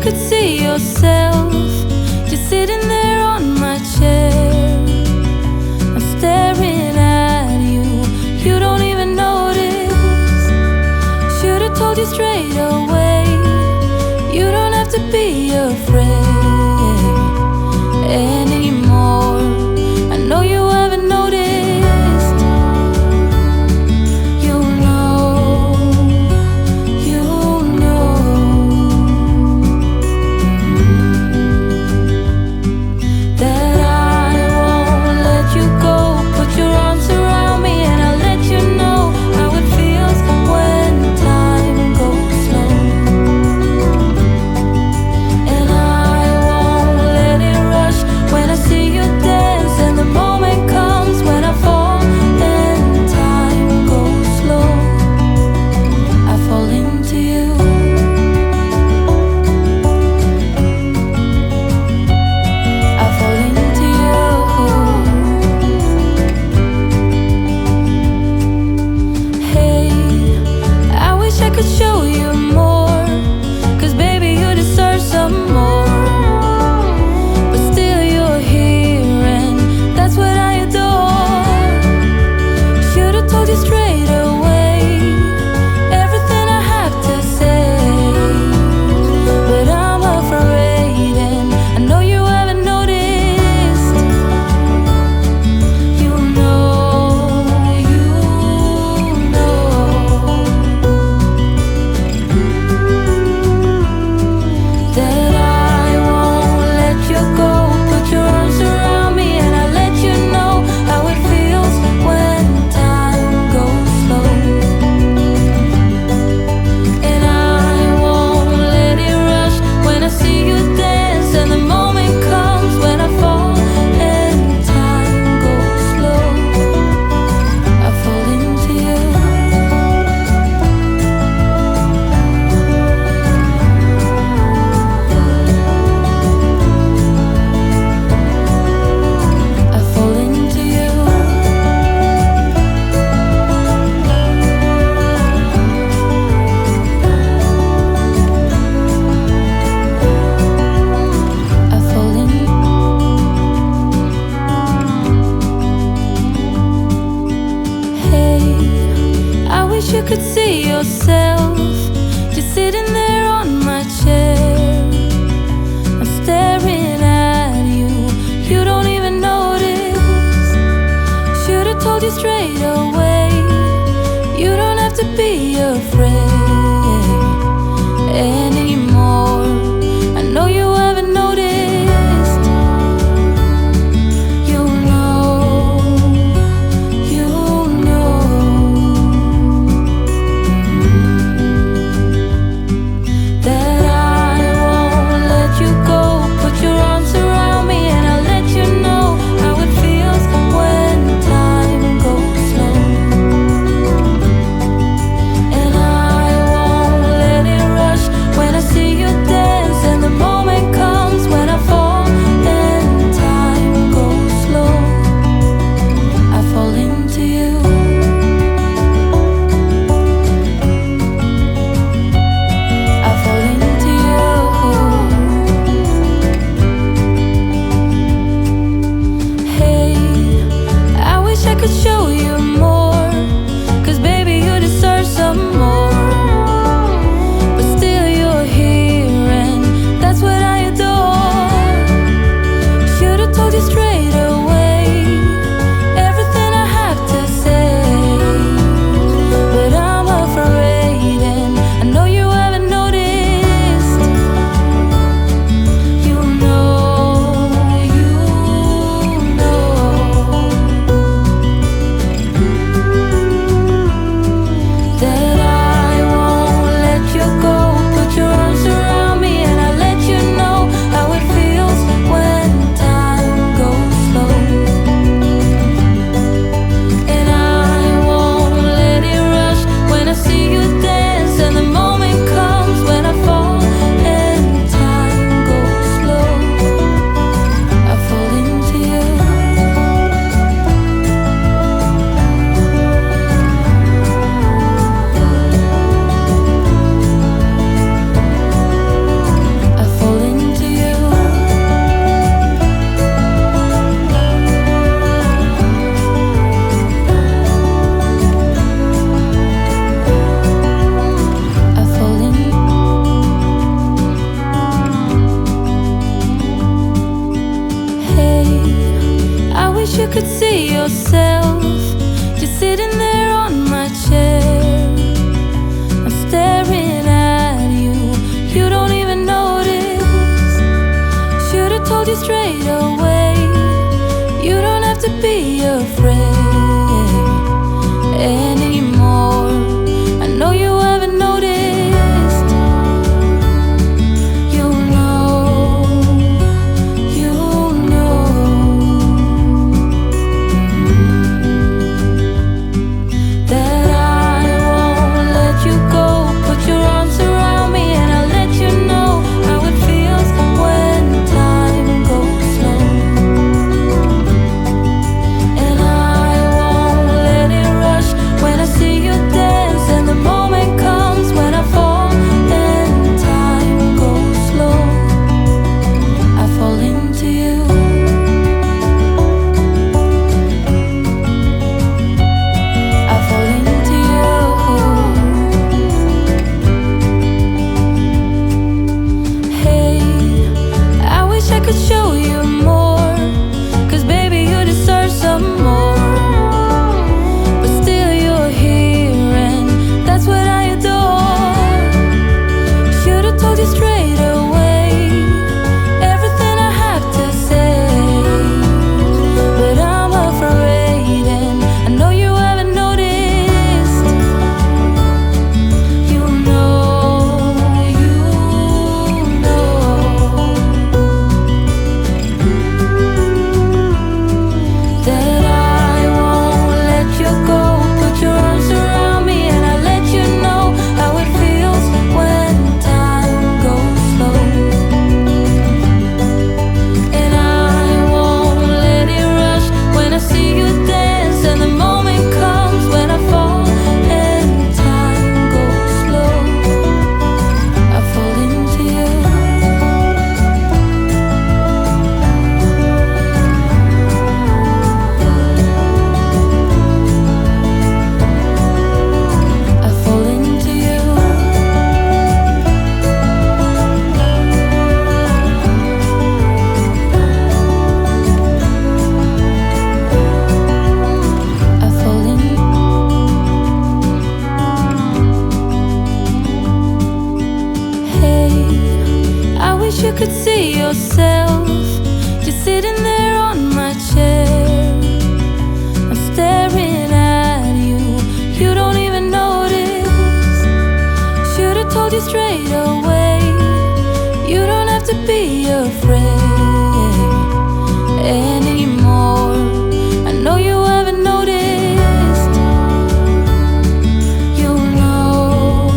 could see yourself just sitting there on my chair. I'm staring at you, you don't even notice. Should've told you straight away, you don't have to be afraid anymore. I know you haven't noticed. You know that I won't let you go. Put your arms around me and I'll let you know how it feels when time goes slow. And I won't let it rush when I see you dance, and the moment comes when I fall and time goes slow. I fall into you. I fall into you. Hey, I wish I could show you more, 'cause baby you deserve some more. But still you're here and that's what I adore. Should've told you straight away everything I have to say, but I'm afraid and I know you haven't noticed. You know that I won't let you go. Put your arms around me and I'll let you know how it feels when time goes slow. And I won't let it rush when I see you dance, and the moment comes when I fall and time goes slow. I fall into you. I fall into you. I fall in. Hey, I wish you could see yourself just sitting there on my chair. I'm staring at you, you don't even notice. Should've told you straight away, you don't have to be afraid anymore. I know you haven't noticed. You know that I won't let you go. Put your arms around me and I'll let you know how it feels when time goes slow. And I won't let it rush straight away. You don't have to be afraid anymore. I know you haven't noticed. You know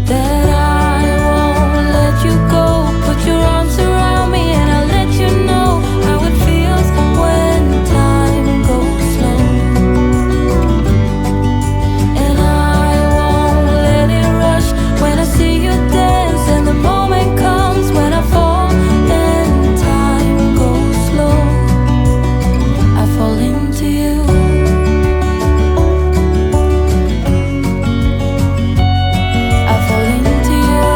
that I won't let you go. Put your arms around me and I'll let you know how it feels when time goes slow. And I won't let it rush when I see you dance, and the moment comes when I fall and time goes slow. I fall into you. I fall into you.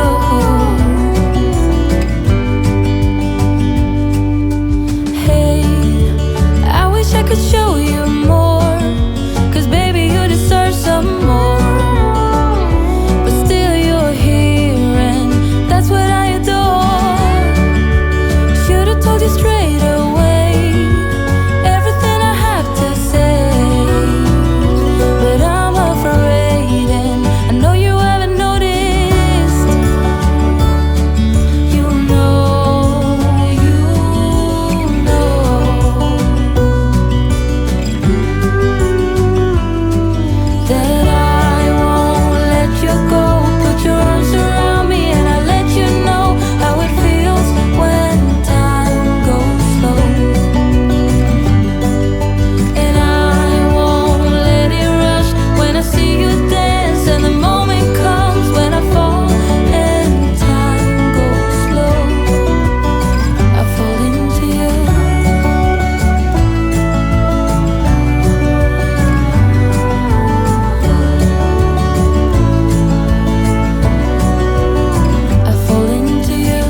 Hey, I wish I could show you more, 'cause baby you deserve some more. But still you're here and that's what I adore. Should've told you straight away everything I have to say, but I'm afraid and I know you haven't noticed. You know that I won't let you go. Put your arms around me and I'll let you know how it feels when time goes slow. And I won't let it rush when I see you dance, and the moment comes when I fall and time goes slow. I fall into you. I fall into you.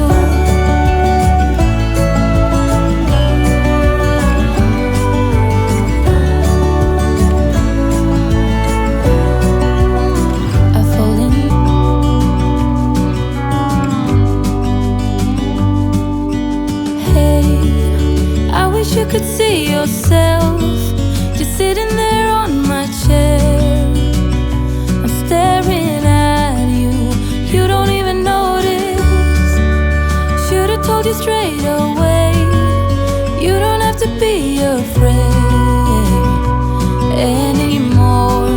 I fall in. Hey, I wish you could see yourself just sitting there on my chair. I'm staring at you. You don't even notice. Should've told you straight away. You don't have to be afraid anymore.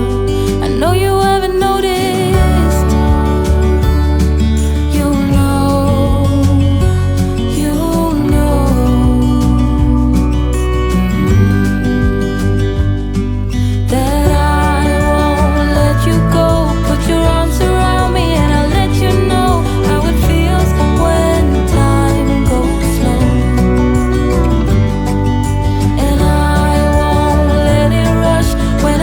I know you haven't noticed. You know that I won't let you go. Put your arms around me and I'll let you know how it feels when time goes slow. And I won't let it rush when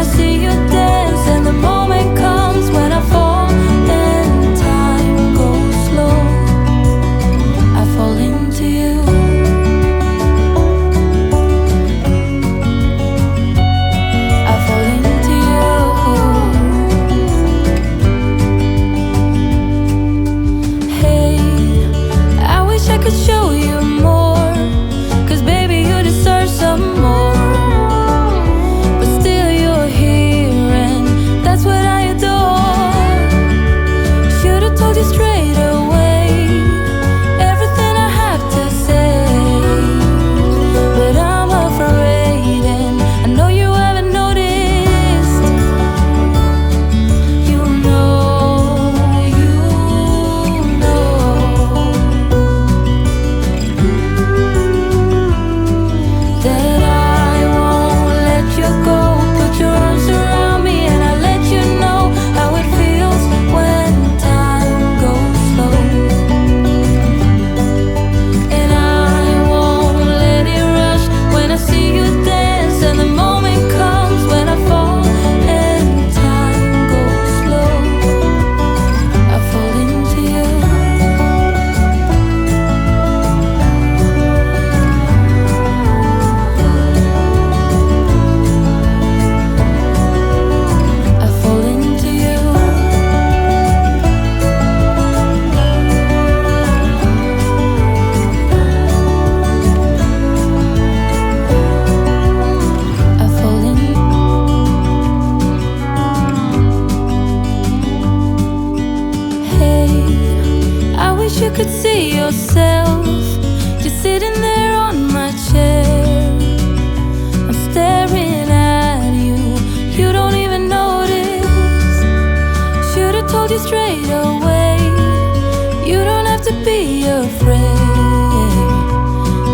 be afraid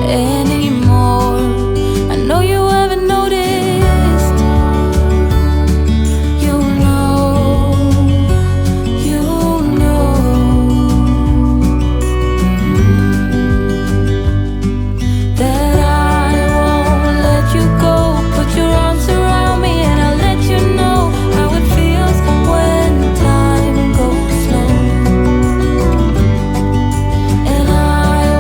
anymore. I know you haven't noticed. You know that I won't let you go. Put your arms around me and I'll let you know how it feels when time goes slow. And I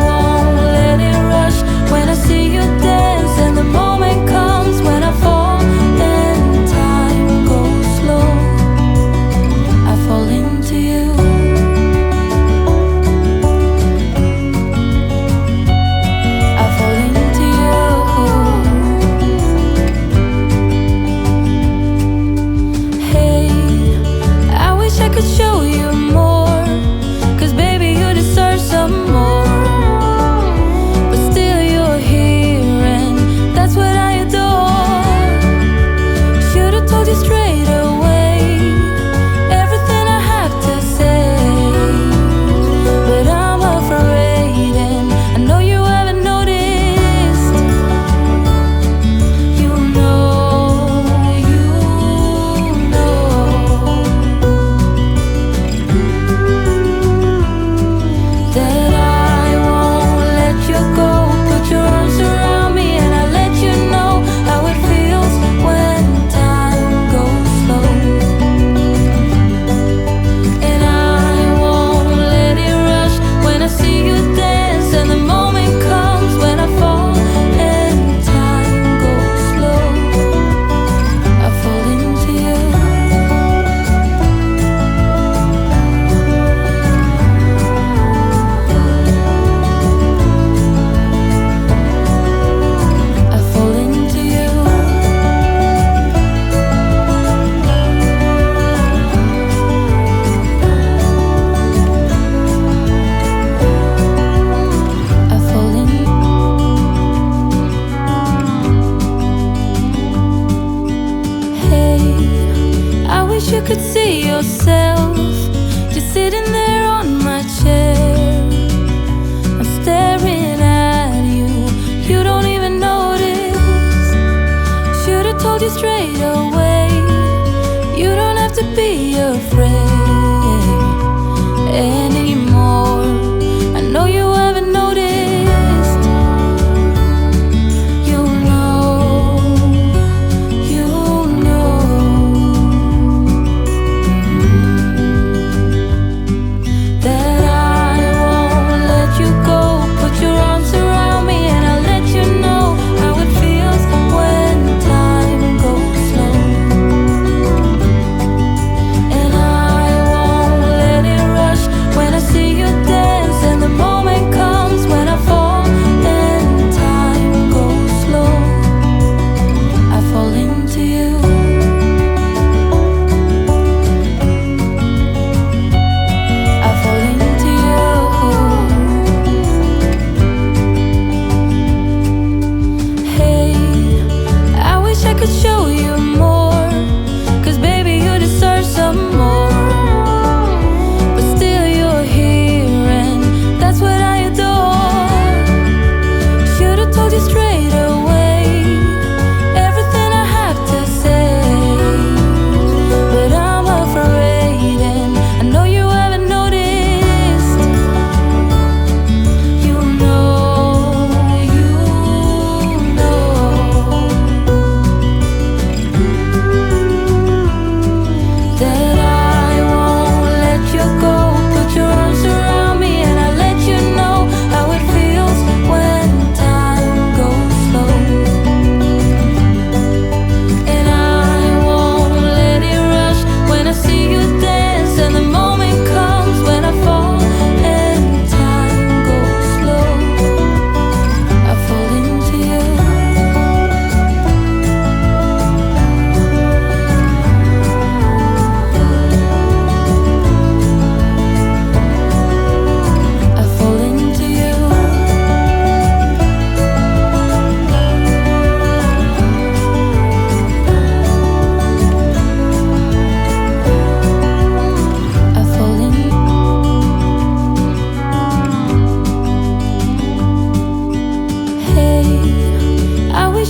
won't let it rush when I see you dance, and the moment comes when I fall and time goes slow. I fall into you. I fall into you. Hey, I wish I could show you more, 'cause baby you deserve some more. But still you're here and that's what I adore. Should've told you straight away everything I have to say, but I'm afraid and I know you haven't noticed. You know that I won't let you go. Put your arms around me and I'll let you know how it feels when time goes slow. And I won't let it rush when I see you dance, and the moment comes when I fall and time goes slow. I fall into you. I fall into you. I fall in. Hey, I wish you could see yourself just sitting there on my chair. I'm staring at you. You don't even notice. Should've told you straight away. You don't have to be afraid anymore. I know you haven't noticed. You know that I won't let you go. Put your arms around me and I'll let you know how it feels when time goes slow. And I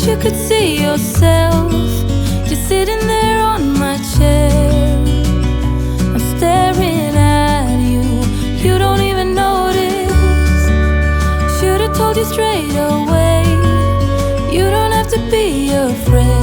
you could see yourself just sitting there on my chair. I'm staring at you, you don't even notice. Should've told you straight away, you don't have to be afraid.